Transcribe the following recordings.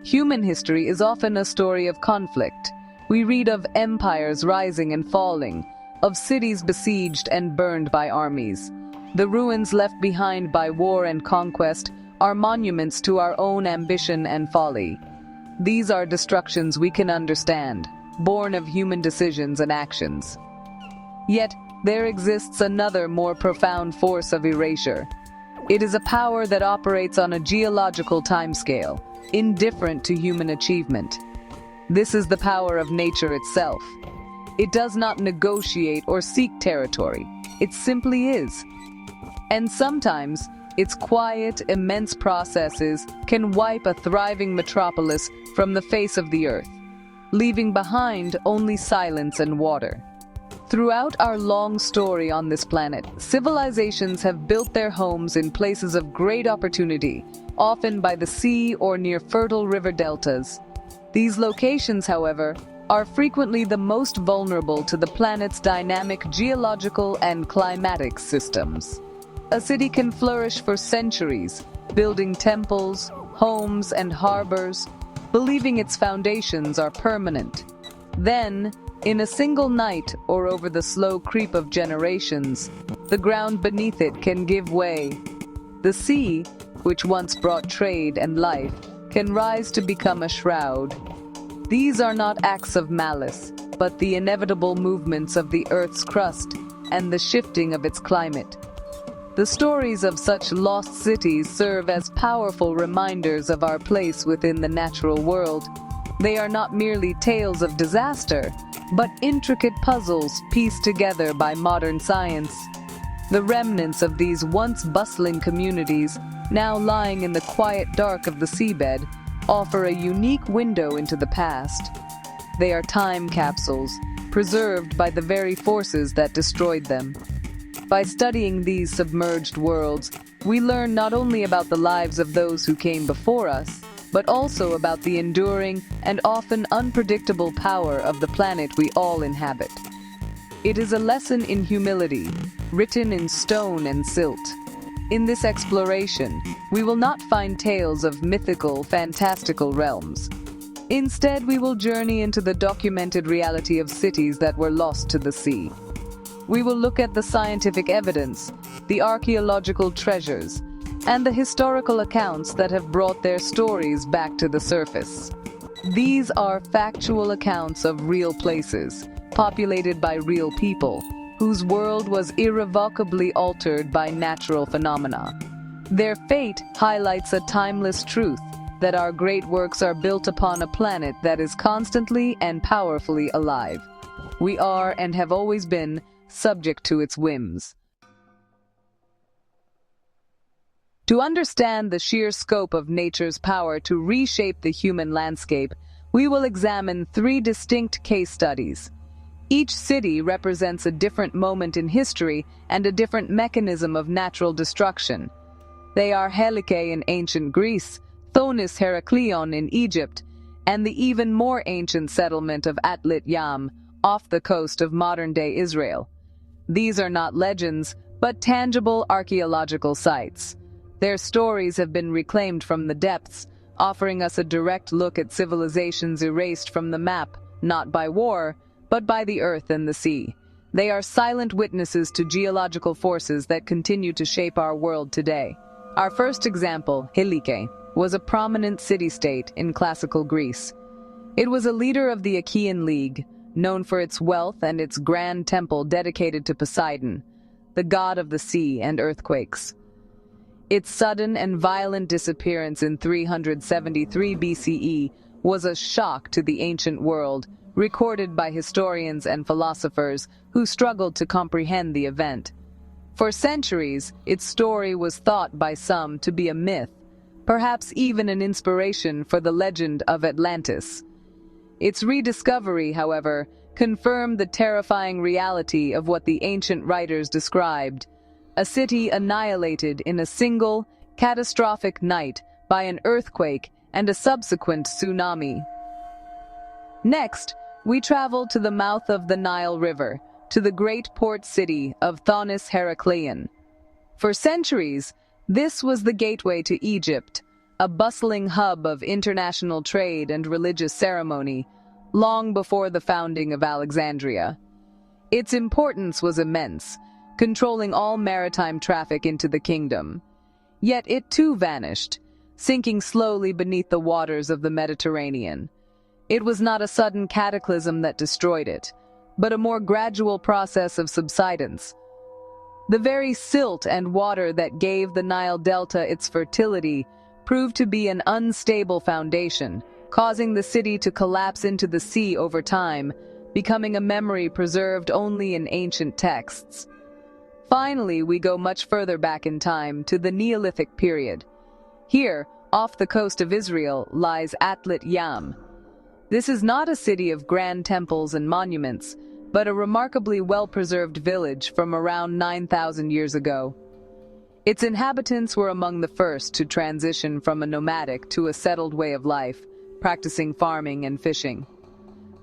Human history is often a story of conflict. We read of empires rising and falling, of cities besieged and burned by armies. The ruins left behind by war and conquest are monuments to our own ambition and folly. These are destructions we can understand, born of human decisions and actions. Yet, there exists another more profound force of erasure. It is a power that operates on a geological timescale, indifferent to human achievement. This is the power of nature itself. It does not negotiate or seek territory. It simply is. And sometimes, its quiet, immense processes can wipe a thriving metropolis from the face of the earth, leaving behind only silence and water. Throughout our long story on this planet, civilizations have built their homes in places of great opportunity, often by the sea or near fertile river deltas. These locations, however, are frequently the most vulnerable to the planet's dynamic geological and climatic systems. A city can flourish for centuries, building temples, homes, and harbors, believing its foundations are permanent. Then, in a single night or over the slow creep of generations, the ground beneath it can give way. The sea, which once brought trade and life, can rise to become a shroud. These are not acts of malice, but the inevitable movements of the Earth's crust and the shifting of its climate. The stories of such lost cities serve as powerful reminders of our place within the natural world. They are not merely tales of disaster, but intricate puzzles pieced together by modern science. The remnants of these once bustling communities, now lying in the quiet dark of the seabed, offer a unique window into the past. They are time capsules, preserved by the very forces that destroyed them. By studying these submerged worlds, we learn not only about the lives of those who came before us, but also about the enduring and often unpredictable power of the planet we all inhabit. It is a lesson in humility, written in stone and silt. In this exploration, we will not find tales of mythical, fantastical realms. Instead, we will journey into the documented reality of cities that were lost to the sea. We will look at the scientific evidence, the archaeological treasures, and the historical accounts that have brought their stories back to the surface. These are factual accounts of real places, populated by real people, whose world was irrevocably altered by natural phenomena. Their fate highlights a timeless truth, that our great works are built upon a planet that is constantly and powerfully alive. We are, and have always been, subject to its whims. To understand the sheer scope of nature's power to reshape the human landscape, we will examine 3 distinct case studies. Each city represents a different moment in history and a different mechanism of natural destruction. They are Helike in ancient Greece, Thonis-Heracleion in Egypt, and the even more ancient settlement of Atlit-Yam, off the coast of modern-day Israel. These are not legends, but tangible archaeological sites. Their stories have been reclaimed from the depths, offering us a direct look at civilizations erased from the map, not by war, but by the earth and the sea. They are silent witnesses to geological forces that continue to shape our world today. Our first example, Helike, was a prominent city-state in classical Greece. It was a leader of the Achaean League, known for its wealth and its grand temple dedicated to Poseidon, the god of the sea and earthquakes. Its sudden and violent disappearance in 373 BCE was a shock to the ancient world, recorded by historians and philosophers who struggled to comprehend the event. For centuries, its story was thought by some to be a myth, perhaps even an inspiration for the legend of Atlantis. Its rediscovery, however, confirmed the terrifying reality of what the ancient writers described: a city annihilated in a single, catastrophic night by an earthquake and a subsequent tsunami. Next, we travel to the mouth of the Nile River, to the great port city of Thonis-Heracleion. For centuries, this was the gateway to Egypt, a bustling hub of international trade and religious ceremony, long before the founding of Alexandria. Its importance was immense, controlling all maritime traffic into the kingdom. Yet it too vanished, sinking slowly beneath the waters of the Mediterranean. It was not a sudden cataclysm that destroyed it, but a more gradual process of subsidence. The very silt and water that gave the Nile Delta its fertility proved to be an unstable foundation, causing the city to collapse into the sea over time, becoming a memory preserved only in ancient texts. Finally, we go much further back in time, to the Neolithic period. Here, off the coast of Israel, lies Atlit-Yam. This is not a city of grand temples and monuments, but a remarkably well-preserved village from around 9,000 years ago. Its inhabitants were among the first to transition from a nomadic to a settled way of life, practicing farming and fishing.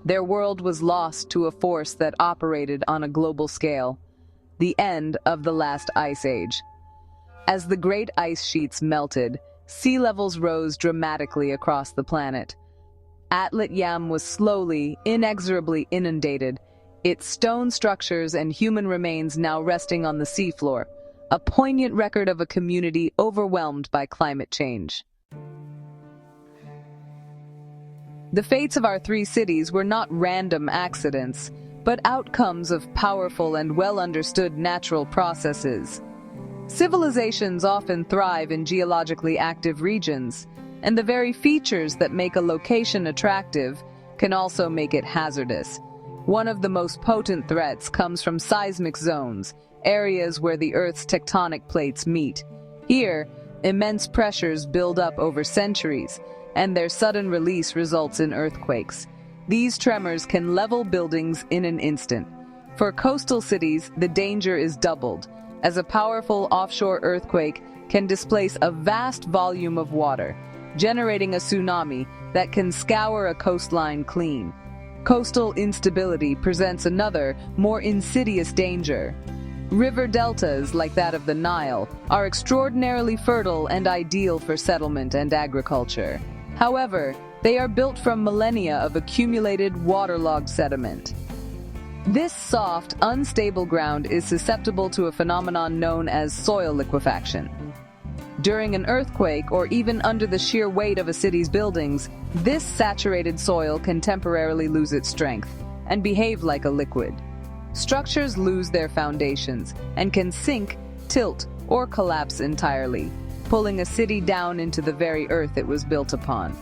Their world was lost to a force that operated on a global scale, the end of the last ice age. As the great ice sheets melted, sea levels rose dramatically across the planet. Atlit-Yam was slowly, inexorably inundated, its stone structures and human remains now resting on the seafloor, a poignant record of a community overwhelmed by climate change. The fates of our three cities were not random accidents, but outcomes of powerful and well-understood natural processes. Civilizations often thrive in geologically active regions, and the very features that make a location attractive can also make it hazardous. One of the most potent threats comes from seismic zones, areas where the Earth's tectonic plates meet. Here, immense pressures build up over centuries, and their sudden release results in earthquakes. These tremors can level buildings in an instant. For coastal cities, the danger is doubled, as a powerful offshore earthquake can displace a vast volume of water, generating a tsunami that can scour a coastline clean. Coastal instability presents another, more insidious danger. River deltas, like that of the Nile, are extraordinarily fertile and ideal for settlement and agriculture. However, they are built from millennia of accumulated waterlogged sediment. This soft, unstable ground is susceptible to a phenomenon known as soil liquefaction. During an earthquake, or even under the sheer weight of a city's buildings, this saturated soil can temporarily lose its strength and behave like a liquid. Structures lose their foundations and can sink, tilt, or collapse entirely, pulling a city down into the very earth it was built upon.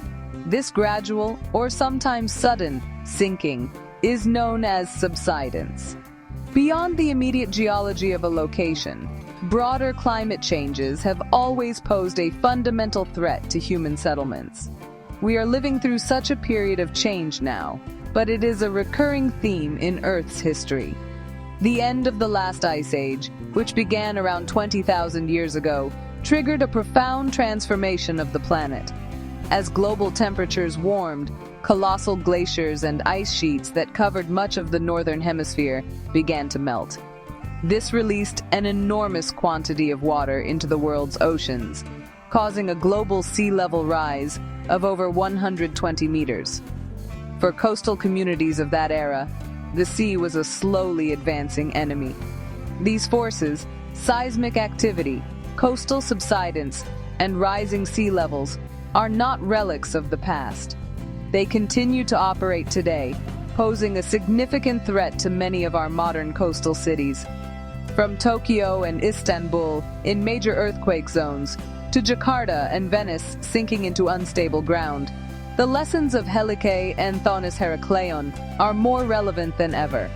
This gradual, or sometimes sudden, sinking is known as subsidence. Beyond the immediate geology of a location, broader climate changes have always posed a fundamental threat to human settlements. We are living through such a period of change now, but it is a recurring theme in Earth's history. The end of the last ice age, which began around 20,000 years ago, triggered a profound transformation of the planet. As global temperatures warmed, colossal glaciers and ice sheets that covered much of the northern hemisphere began to melt. This released an enormous quantity of water into the world's oceans, causing a global sea level rise of over 120 meters. For coastal communities of that era, the sea was a slowly advancing enemy. These forces, seismic activity, coastal subsidence, and rising sea levels, are not relics of the past. They continue to operate today, posing a significant threat to many of our modern coastal cities. From Tokyo and Istanbul in major earthquake zones, to Jakarta and Venice sinking into unstable ground, the lessons of Helike and Thonis-Heracleion are more relevant than ever.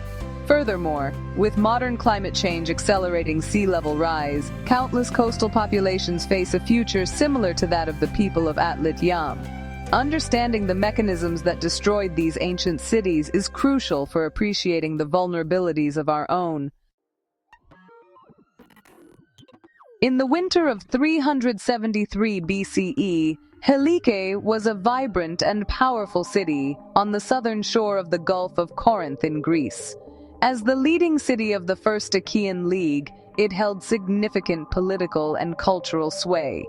Furthermore, with modern climate change accelerating sea level rise, countless coastal populations face a future similar to that of the people of Atlit-Yam. Understanding the mechanisms that destroyed these ancient cities is crucial for appreciating the vulnerabilities of our own. In the winter of 373 BCE, Helike was a vibrant and powerful city on the southern shore of the Gulf of Corinth in Greece. As the leading city of the First Achaean League, it held significant political and cultural sway.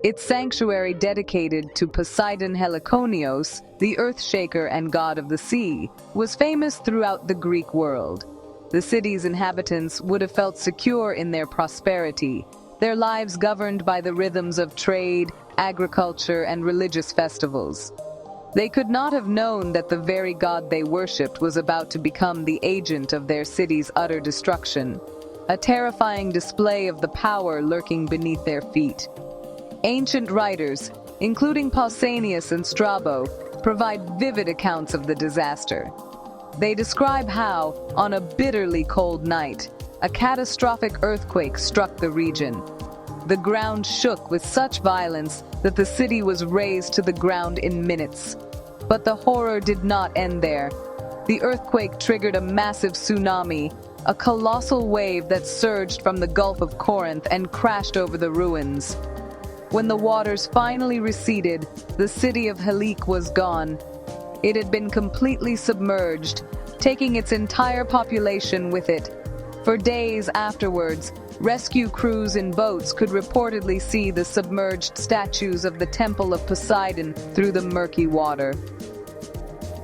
Its sanctuary dedicated to Poseidon Helikonios, the earth shaker and god of the sea, was famous throughout the Greek world. The city's inhabitants would have felt secure in their prosperity, their lives governed by the rhythms of trade, agriculture, and religious festivals. They could not have known that the very god they worshipped was about to become the agent of their city's utter destruction, a terrifying display of the power lurking beneath their feet. Ancient writers, including Pausanias and Strabo, provide vivid accounts of the disaster. They describe how, on a bitterly cold night, a catastrophic earthquake struck the region. The ground shook with such violence that the city was razed to the ground in minutes. But the horror did not end there. The earthquake triggered a massive tsunami, a colossal wave that surged from the Gulf of Corinth and crashed over the ruins. When the waters finally receded, the city of Helike was gone. It had been completely submerged, taking its entire population with it. For days afterwards, rescue crews in boats could reportedly see the submerged statues of the Temple of Poseidon through the murky water.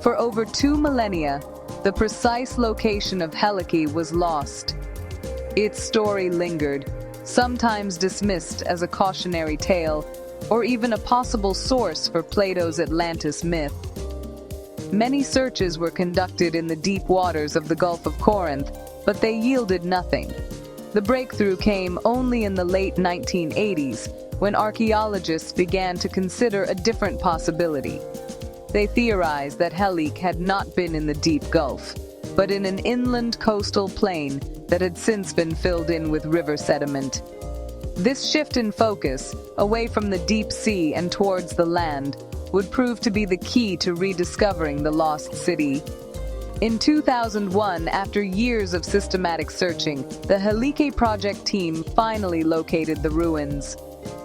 For over 2 millennia, the precise location of Helike was lost. Its story lingered, sometimes dismissed as a cautionary tale, or even a possible source for Plato's Atlantis myth. Many searches were conducted in the deep waters of the Gulf of Corinth, but they yielded nothing. The breakthrough came only in the late 1980s, when archaeologists began to consider a different possibility. They theorized that Helike had not been in the deep Gulf, but in an inland coastal plain that had since been filled in with river sediment. This shift in focus, away from the deep sea and towards the land, would prove to be the key to rediscovering the lost city. In 2001, after years of systematic searching, the Helike project team finally located the ruins.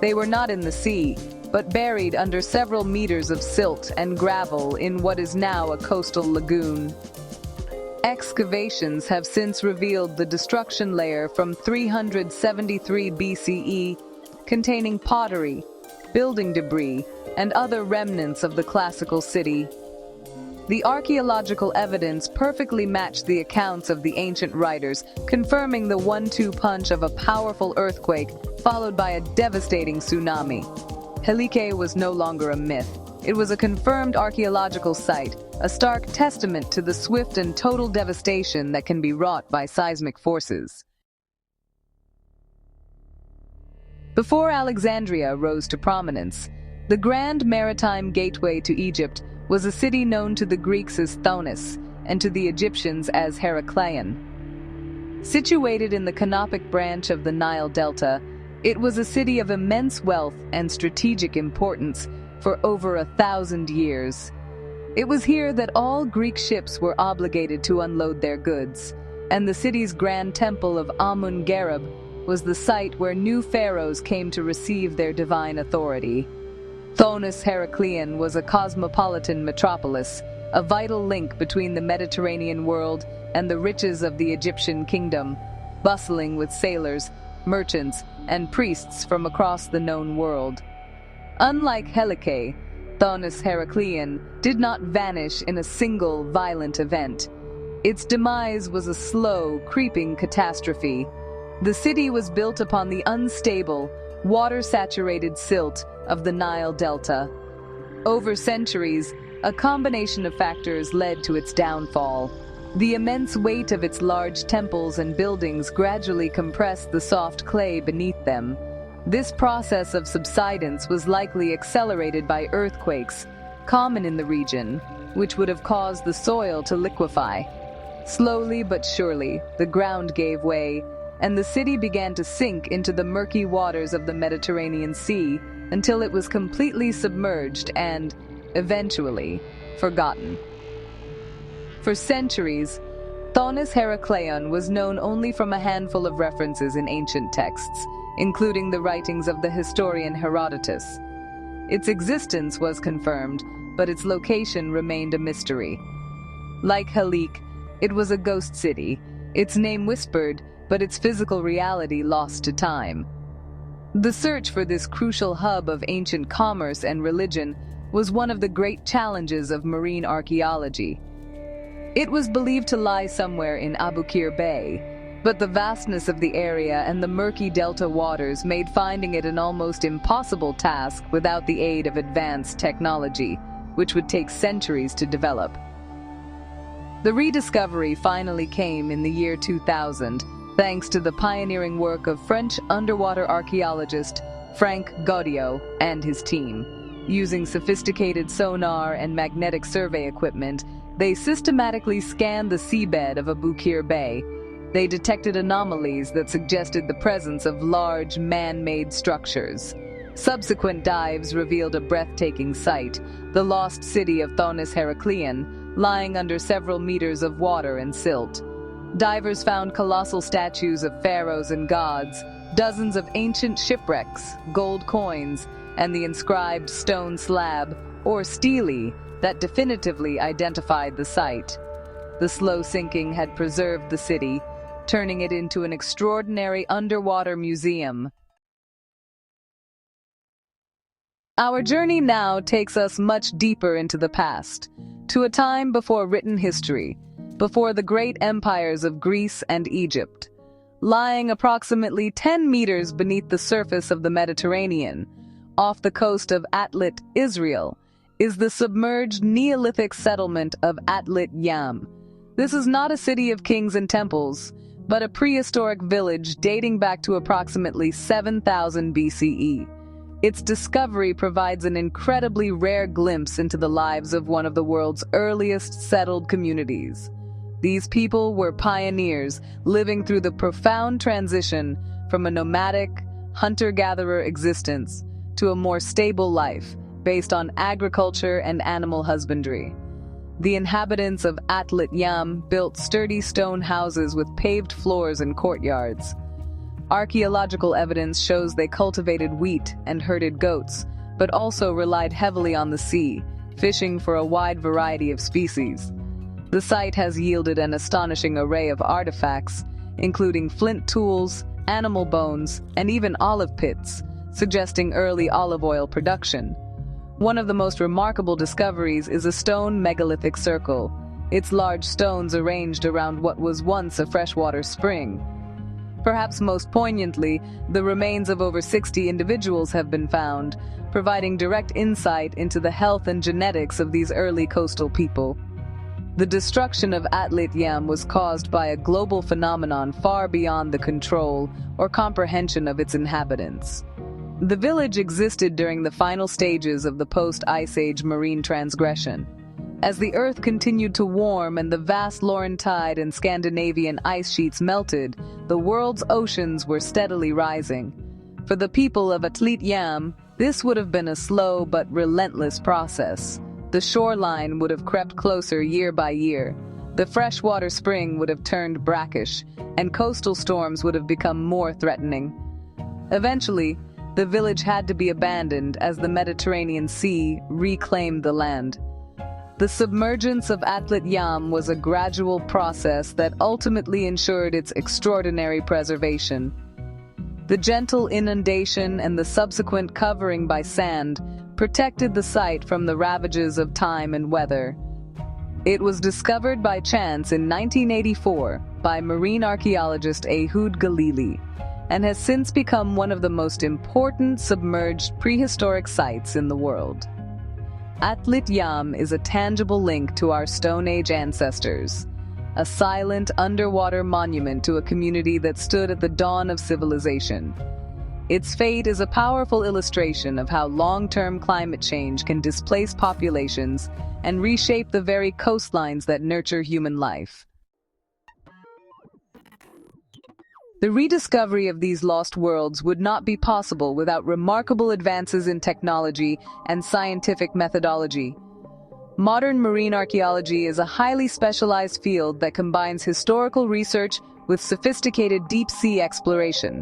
They were not in the sea, but buried under several meters of silt and gravel in what is now a coastal lagoon. Excavations have since revealed the destruction layer from 373 BCE, containing pottery, building debris, and other remnants of the classical city. The archaeological evidence perfectly matched the accounts of the ancient writers, confirming the 1-2 punch of a powerful earthquake followed by a devastating tsunami. Helike was no longer a myth. It was a confirmed archaeological site, a stark testament to the swift and total devastation that can be wrought by seismic forces. Before Alexandria rose to prominence, the grand maritime gateway to Egypt was a city known to the Greeks as Thonis and to the Egyptians as Heracleion. Situated in the Canopic branch of the Nile Delta, it was a city of immense wealth and strategic importance for over 1,000 years. It was here that all Greek ships were obligated to unload their goods, and the city's grand temple of Amun-Gareb was the site where new pharaohs came to receive their divine authority. Thonis-Heracleion was a cosmopolitan metropolis, a vital link between the Mediterranean world and the riches of the Egyptian kingdom, bustling with sailors, merchants, and priests from across the known world. Unlike Helike, Thonis-Heracleion did not vanish in a single violent event. Its demise was a slow, creeping catastrophe. The city was built upon the unstable, water-saturated silt of the Nile Delta. Over centuries, a combination of factors led to its downfall. The immense weight of its large temples and buildings gradually compressed the soft clay beneath them. This process of subsidence was likely accelerated by earthquakes, common in the region, which would have caused the soil to liquefy. Slowly but surely, the ground gave way, and the city began to sink into the murky waters of the Mediterranean Sea until it was completely submerged and, eventually, forgotten. For centuries, Thonis-Heracleion was known only from a handful of references in ancient texts, including the writings of the historian Herodotus. Its existence was confirmed, but its location remained a mystery. Like Helike, it was a ghost city, its name whispered, but its physical reality lost to time. The search for this crucial hub of ancient commerce and religion was one of the great challenges of marine archaeology. It was believed to lie somewhere in Abukir Bay, but the vastness of the area and the murky delta waters made finding it an almost impossible task without the aid of advanced technology, which would take centuries to develop. The rediscovery finally came in the year 2000, thanks to the pioneering work of French underwater archaeologist Frank Gaudiot and his team. Using sophisticated sonar and magnetic survey equipment, they systematically scanned the seabed of Abukir Bay. They detected anomalies that suggested the presence of large, man-made structures. Subsequent dives revealed a breathtaking sight, the lost city of Thonis-Heracleion, lying under several meters of water and silt. Divers found colossal statues of pharaohs and gods, dozens of ancient shipwrecks, gold coins, and the inscribed stone slab, or stele, that definitively identified the site. The slow sinking had preserved the city, turning it into an extraordinary underwater museum. Our journey now takes us much deeper into the past, to a time before written history, before the great empires of Greece and Egypt. Lying approximately 10 meters beneath the surface of the Mediterranean, off the coast of Atlit, Israel, is the submerged Neolithic settlement of Atlit-Yam. This is not a city of kings and temples, but a prehistoric village dating back to approximately 7000 BCE. Its discovery provides an incredibly rare glimpse into the lives of one of the world's earliest settled communities. These people were pioneers, living through the profound transition from a nomadic, hunter-gatherer existence to a more stable life based on agriculture and animal husbandry. The inhabitants of Atlit-Yam built sturdy stone houses with paved floors and courtyards. Archaeological evidence shows they cultivated wheat and herded goats, but also relied heavily on the sea, fishing for a wide variety of species. The site has yielded an astonishing array of artifacts, including flint tools, animal bones, and even olive pits, suggesting early olive oil production. One of the most remarkable discoveries is a stone megalithic circle, its large stones arranged around what was once a freshwater spring. Perhaps most poignantly, the remains of over 60 individuals have been found, providing direct insight into the health and genetics of these early coastal people. The destruction of Atlit-Yam was caused by a global phenomenon far beyond the control or comprehension of its inhabitants. The village existed during the final stages of the post-Ice Age marine transgression. As the Earth continued to warm and the vast Laurentide and Scandinavian ice sheets melted, the world's oceans were steadily rising. For the people of Atlit-Yam, this would have been a slow but relentless process. The shoreline would have crept closer year by year. The freshwater spring would have turned brackish, and coastal storms would have become more threatening. Eventually, the village had to be abandoned as the Mediterranean Sea reclaimed the land. The submergence of Atlit-Yam was a gradual process that ultimately ensured its extraordinary preservation. The gentle inundation and the subsequent covering by sand protected the site from the ravages of time and weather. It was discovered by chance in 1984 by marine archaeologist Ehud Galili, and has since become one of the most important submerged prehistoric sites in the world. Atlit-Yam is a tangible link to our Stone Age ancestors, a silent underwater monument to a community that stood at the dawn of civilization. Its fate is a powerful illustration of how long-term climate change can displace populations and reshape the very coastlines that nurture human life. The rediscovery of these lost worlds would not be possible without remarkable advances in technology and scientific methodology. Modern marine archaeology is a highly specialized field that combines historical research with sophisticated deep-sea exploration.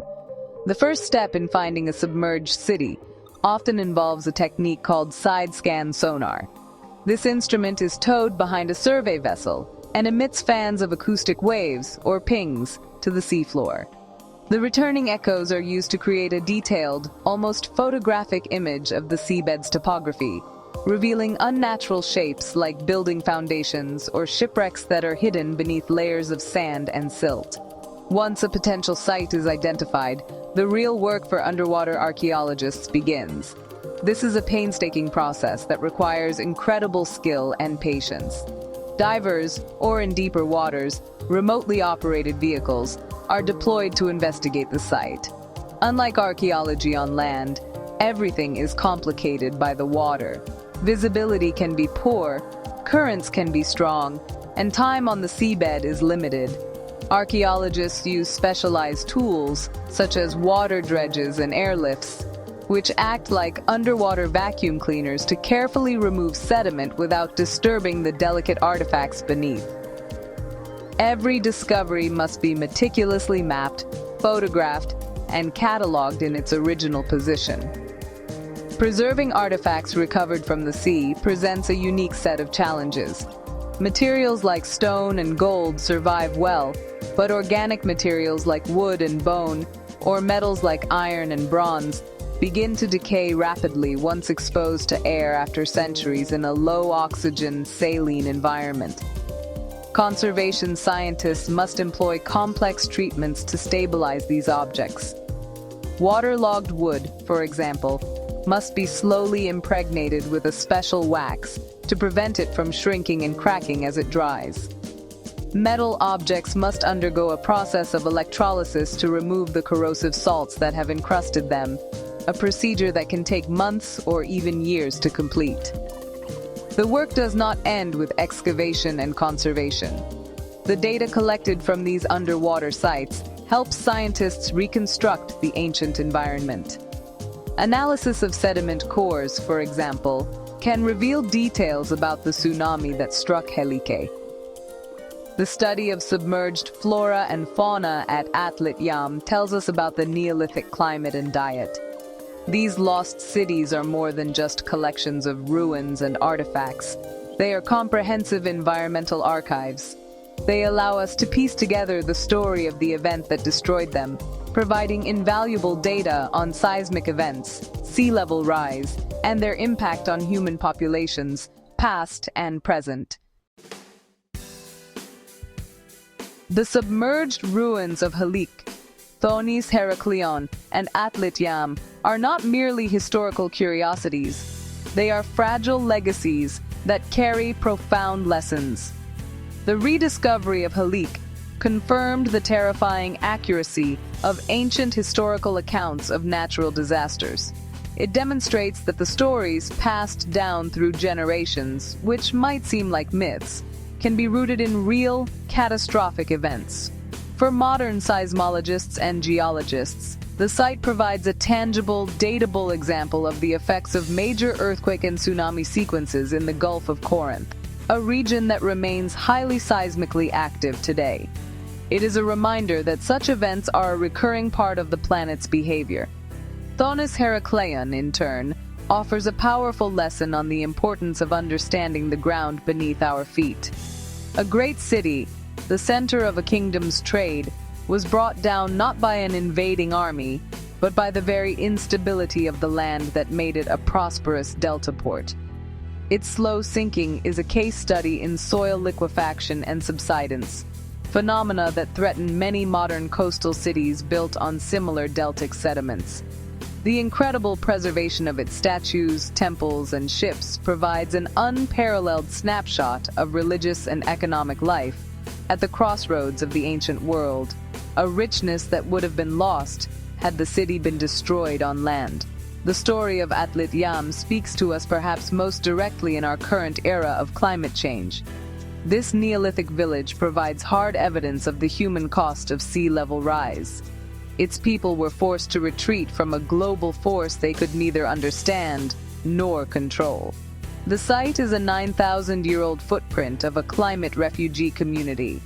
The first step in finding a submerged city often involves a technique called side-scan sonar. This instrument is towed behind a survey vessel and emits fans of acoustic waves, or pings, to the seafloor. The returning echoes are used to create a detailed, almost photographic image of the seabed's topography, revealing unnatural shapes like building foundations or shipwrecks that are hidden beneath layers of sand and silt. Once a potential site is identified, the real work for underwater archaeologists begins. This is a painstaking process that requires incredible skill and patience. Divers, or in deeper waters, remotely operated vehicles, are deployed to investigate the site. Unlike archaeology on land, everything is complicated by the water. Visibility can be poor, currents can be strong, and time on the seabed is limited. Archaeologists use specialized tools, such as water dredges and airlifts, which act like underwater vacuum cleaners to carefully remove sediment without disturbing the delicate artifacts beneath. Every discovery must be meticulously mapped, photographed, and cataloged in its original position. Preserving artifacts recovered from the sea presents a unique set of challenges. Materials like stone and gold survive well, but organic materials like wood and bone, or metals like iron and bronze, begin to decay rapidly once exposed to air after centuries in a low-oxygen, saline environment. Conservation scientists must employ complex treatments to stabilize these objects. Waterlogged wood, for example, must be slowly impregnated with a special wax to prevent it from shrinking and cracking as it dries. Metal objects must undergo a process of electrolysis to remove the corrosive salts that have encrusted them, a procedure that can take months or even years to complete. The work does not end with excavation and conservation. The data collected from these underwater sites helps scientists reconstruct the ancient environment. Analysis of sediment cores, for example, can reveal details about the tsunami that struck Helike. The study of submerged flora and fauna at Atlit-Yam tells us about the Neolithic climate and diet. These lost cities are more than just collections of ruins and artifacts. They are comprehensive environmental archives. They allow us to piece together the story of the event that destroyed them, providing invaluable data on seismic events, sea level rise, and their impact on human populations, past and present. The submerged ruins of Helike, Thonis-Heracleion, and Atlit-Yam are not merely historical curiosities. They are fragile legacies that carry profound lessons. The rediscovery of Helike confirmed the terrifying accuracy of ancient historical accounts of natural disasters. It demonstrates that the stories passed down through generations, which might seem like myths, can be rooted in real, catastrophic events. For modern seismologists and geologists, the site provides a tangible, datable example of the effects of major earthquake and tsunami sequences in the Gulf of Corinth, a region that remains highly seismically active today. It is a reminder that such events are a recurring part of the planet's behavior. Thonis-Heracleion, in turn, offers a powerful lesson on the importance of understanding the ground beneath our feet. A great city, the center of a kingdom's trade, was brought down not by an invading army, but by the very instability of the land that made it a prosperous delta port. Its slow sinking is a case study in soil liquefaction and subsidence, phenomena that threaten many modern coastal cities built on similar deltic sediments. The incredible preservation of its statues, temples, and ships provides an unparalleled snapshot of religious and economic life at the crossroads of the ancient world, a richness that would have been lost had the city been destroyed on land. The story of Atlit-Yam speaks to us perhaps most directly in our current era of climate change. This Neolithic village provides hard evidence of the human cost of sea level rise. Its people were forced to retreat from a global force they could neither understand nor control. The site is a 9,000-year-old footprint of a climate refugee community.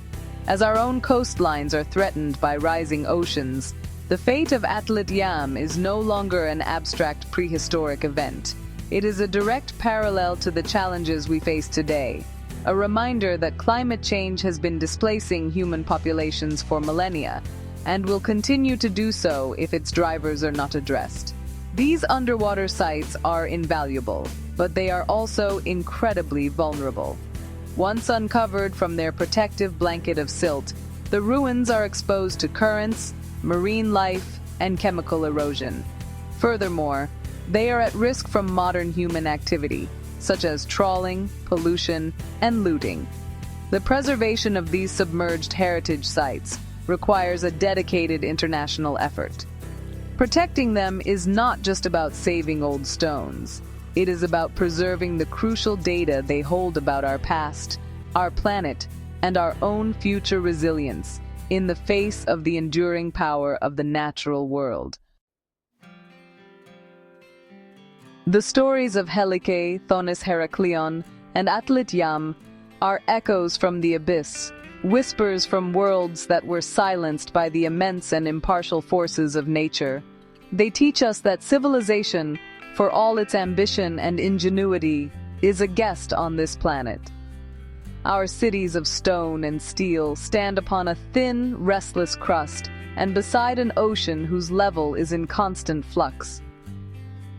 As our own coastlines are threatened by rising oceans, the fate of Atlit-Yam is no longer an abstract prehistoric event. It is a direct parallel to the challenges we face today, a reminder that climate change has been displacing human populations for millennia, and will continue to do so if its drivers are not addressed. These underwater sites are invaluable, but they are also incredibly vulnerable. Once uncovered from their protective blanket of silt, the ruins are exposed to currents, marine life, and chemical erosion. Furthermore, they are at risk from modern human activity, such as trawling, pollution, and looting. The preservation of these submerged heritage sites requires a dedicated international effort. Protecting them is not just about saving old stones. It is about preserving the crucial data they hold about our past, our planet, and our own future resilience in the face of the enduring power of the natural world. The stories of Helike, Thonis-Heracleion, and Atlit-Yam are echoes from the abyss, whispers from worlds that were silenced by the immense and impartial forces of nature. They teach us that civilization, for all its ambition and ingenuity, is a guest on this planet. Our cities of stone and steel stand upon a thin, restless crust and beside an ocean whose level is in constant flux.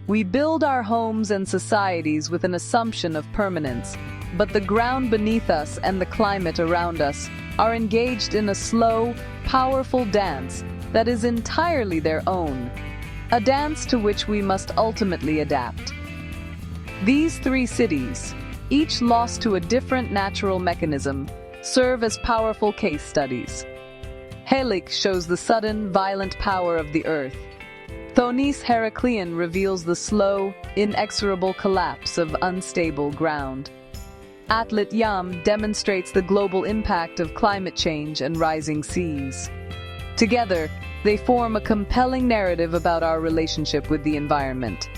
We build our homes and societies with an assumption of permanence, but the ground beneath us and the climate around us are engaged in a slow, powerful dance that is entirely their own, a dance to which we must ultimately adapt. These three cities, each lost to a different natural mechanism, serve as powerful case studies. Helike shows the sudden, violent power of the earth. Thonis-Heracleion reveals the slow, inexorable collapse of unstable ground. Atlit-Yam demonstrates the global impact of climate change and rising seas. Together, they form a compelling narrative about our relationship with the environment.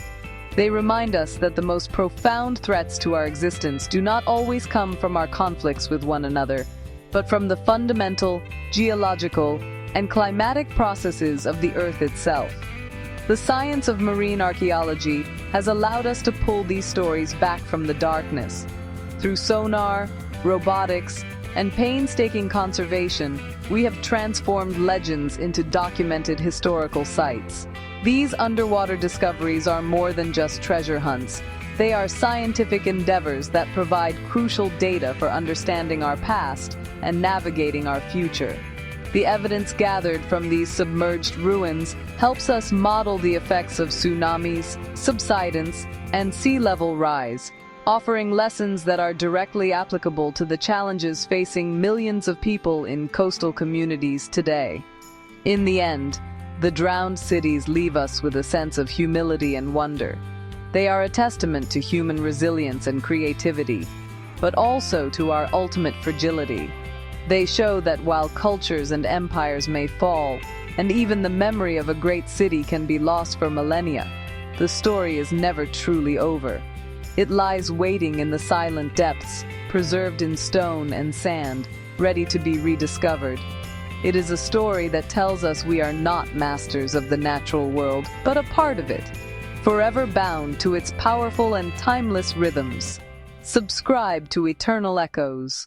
They remind us that the most profound threats to our existence do not always come from our conflicts with one another, but from the fundamental, geological, and climatic processes of the Earth itself. The science of marine archaeology has allowed us to pull these stories back from the darkness. Through sonar, robotics, and painstaking conservation, we have transformed legends into documented historical sites. These underwater discoveries are more than just treasure hunts. They are scientific endeavors that provide crucial data for understanding our past and navigating our future. The evidence gathered from these submerged ruins helps us model the effects of tsunamis, subsidence, and sea level rise, offering lessons that are directly applicable to the challenges facing millions of people in coastal communities today. In the end, the drowned cities leave us with a sense of humility and wonder. They are a testament to human resilience and creativity, but also to our ultimate fragility. They show that while cultures and empires may fall, and even the memory of a great city can be lost for millennia, the story is never truly over. It lies waiting in the silent depths, preserved in stone and sand, ready to be rediscovered. It is a story that tells us we are not masters of the natural world, but a part of it, forever bound to its powerful and timeless rhythms. Subscribe to Eternal Echoes.